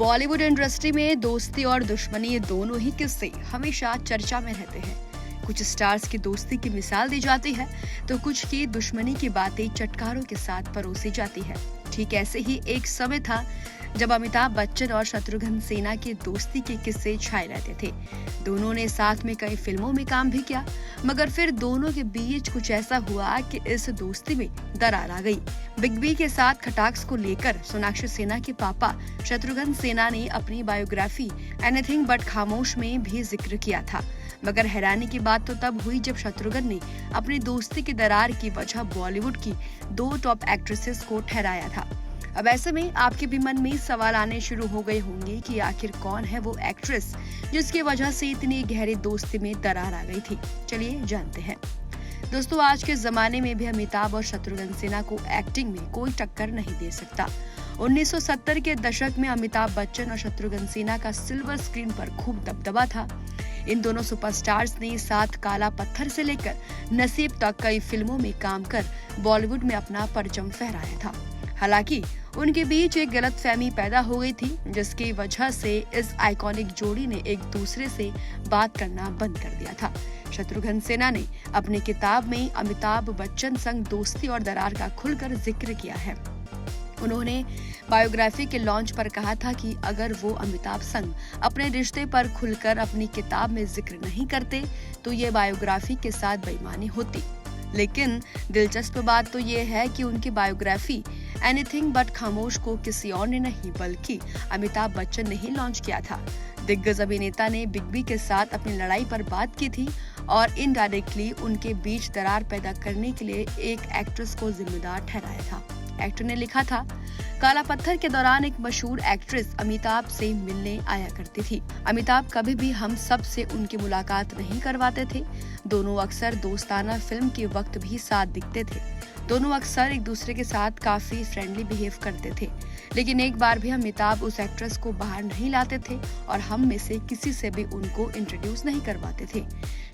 Bollywood industry में दोस्ती और दुश्मनी दोनों ही किस्से हमेशा चर्चा में रहते हैं। कुछ स्टार्स की दोस्ती की मिसाल दी जाती है तो कुछ की दुश्मनी की बातें चटकारों के साथ परोसी जाती है। ठीक ऐसे ही एक समय था जब अमिताभ बच्चन और शत्रुघ्न सिन्हा की दोस्ती के किस्से छाए रहते थे। दोनों ने साथ में कई फिल्मों में काम भी किया, मगर फिर दोनों के बीच कुछ ऐसा हुआ कि इस दोस्ती में दरार आ गई। बिग बी के साथ खटाक्स को लेकर सोनाक्षी सिन्हा के पापा शत्रुघ्न सिन्हा ने अपनी बायोग्राफी एनीथिंग बट खामोश में भी जिक्र किया था। मगर हैरानी की बात तो तब हुई जब शत्रुघ्न ने अपनी दोस्ती की दरार की वजह बॉलीवुड की दो टॉप एक्ट्रेसेस को ठहराया था। अब ऐसे में आपके भी मन में सवाल आने शुरू हो गए होंगे कि आखिर कौन है वो एक्ट्रेस जिसकी वजह से इतनी गहरी दोस्ती में दरार आ गई थी। चलिए जानते हैं। दोस्तों, आज के जमाने में भी अमिताभ और शत्रुघ्न सिन्हा को एक्टिंग में कोई टक्कर नहीं दे सकता। 1970 के दशक में अमिताभ बच्चन और शत्रुघ्न सिन्हा का सिल्वर स्क्रीन पर खूब दबदबा था। इन दोनों सुपरस्टार्स ने साथ काला पत्थर से लेकर नसीब तक कई फिल्मों में काम कर बॉलीवुड में अपना परचम फहराया था। हालांकि उनके बीच एक गलतफहमी पैदा हो गई थी, जिसकी वजह से इस आइकॉनिक जोड़ी ने एक दूसरे से बात करना बंद कर दिया था। शत्रुघ्न सिन्हा ने अपनी किताब में अमिताभ बच्चन संग दोस्ती और दरार का खुलकर जिक्र किया है। उन्होंने बायोग्राफी के लॉन्च पर कहा था कि अगर वो अमिताभ संग अपने रिश्ते पर खुलकर अपनी किताब में जिक्र नहीं करते तो ये बायोग्राफी के साथ बेईमानी होती। लेकिन दिलचस्प बात तो ये है कि उनकी बायोग्राफी एनीथिंग बट खामोश को किसी और ने नहीं बल्कि अमिताभ बच्चन ने ही लॉन्च किया था। दिग्गज अभिनेता ने बिग बी के साथ अपनी लड़ाई पर बात की थी और इनडायरेक्टली उनके बीच दरार पैदा करने के लिए एक एक्ट्रेस को जिम्मेदार ठहराया था। एक्टर ने लिखा था, काला पत्थर के दौरान एक मशहूर एक्ट्रेस अमिताभ से मिलने आया करती थी। अमिताभ कभी भी हम सब से उनकी मुलाकात नहीं करवाते थे। दोनों अक्सर दोस्ताना फिल्म के वक्त भी साथ दिखते थे। दोनों अक्सर एक दूसरे के साथ काफी फ्रेंडली बिहेव करते थे, लेकिन एक बार भी अमिताभ उस एक्ट्रेस को बाहर नहीं लाते थे और हम में से किसी से भी उनको इंट्रोड्यूस नहीं करवाते थे।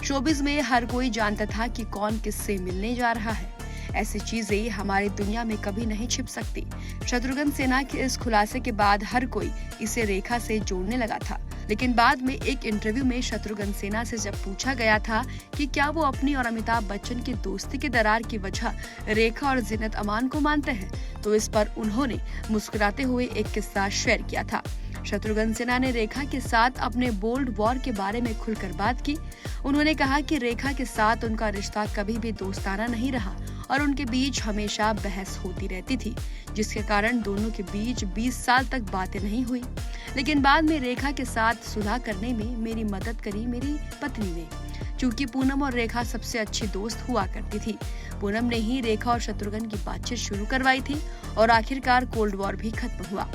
शोबिज में हर कोई जानता था कि कौन किससे मिलने जा रहा है। ऐसी चीजें हमारी दुनिया में कभी नहीं छिप सकती। शत्रुघ्न सिन्हा के इस खुलासे के बाद हर कोई इसे रेखा से जोड़ने लगा था, लेकिन बाद में एक इंटरव्यू में शत्रुघ्न सिन्हा से जब पूछा गया था कि क्या वो अपनी और अमिताभ बच्चन की दोस्ती की दरार की वजह रेखा और जीनत अमान को मानते हैं, तो इस पर उन्होंने मुस्कुराते हुए एक किस्सा शेयर किया था। शत्रुघ्न सिन्हा ने रेखा के साथ अपने बोल्ड वॉर के बारे में खुलकर बात की। उन्होंने कहा कि रेखा के साथ उनका रिश्ता कभी भी दोस्ताना नहीं रहा और उनके बीच हमेशा बहस होती रहती थी, जिसके कारण दोनों के बीच 20 साल तक बातें नहीं हुई। लेकिन बाद में रेखा के साथ सुलह करने में मेरी मदद करी मेरी पत्नी ने, क्योंकि पूनम और रेखा सबसे अच्छी दोस्त हुआ करती थी। पूनम ने ही रेखा और शत्रुघ्न की बातचीत शुरू करवाई थी और आखिरकार कोल्ड वॉर भी खत्म हुआ।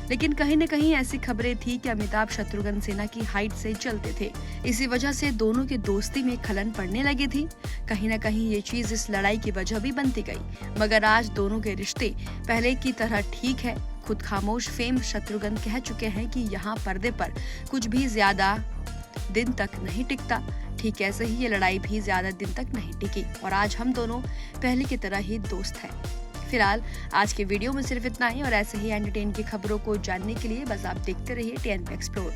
लेकिन कहीं न कहीं ऐसी खबरें थी कि अमिताभ शत्रुघ्न सिन्हा की हाइट से चलते थे। इसी वजह से दोनों की दोस्ती में खलन पड़ने लगी थी। कहीं न कहीं ये चीज इस लड़ाई की वजह भी बनती गई, मगर आज दोनों के रिश्ते पहले की तरह ठीक है। खुद खामोश फेम शत्रुघ्न कह चुके हैं कि यहाँ पर्दे पर कुछ भी ज्यादा दिन तक नहीं टिकता। ठीक ऐसे ही ये लड़ाई भी ज्यादा दिन तक नहीं टिकी और आज हम दोनों पहले की तरह ही दोस्त हैं। फिलहाल आज के वीडियो में सिर्फ इतना ही और ऐसे ही एंटरटेन की खबरों को जानने के लिए बस आप देखते रहिए टीएनपी एक्सप्लोर।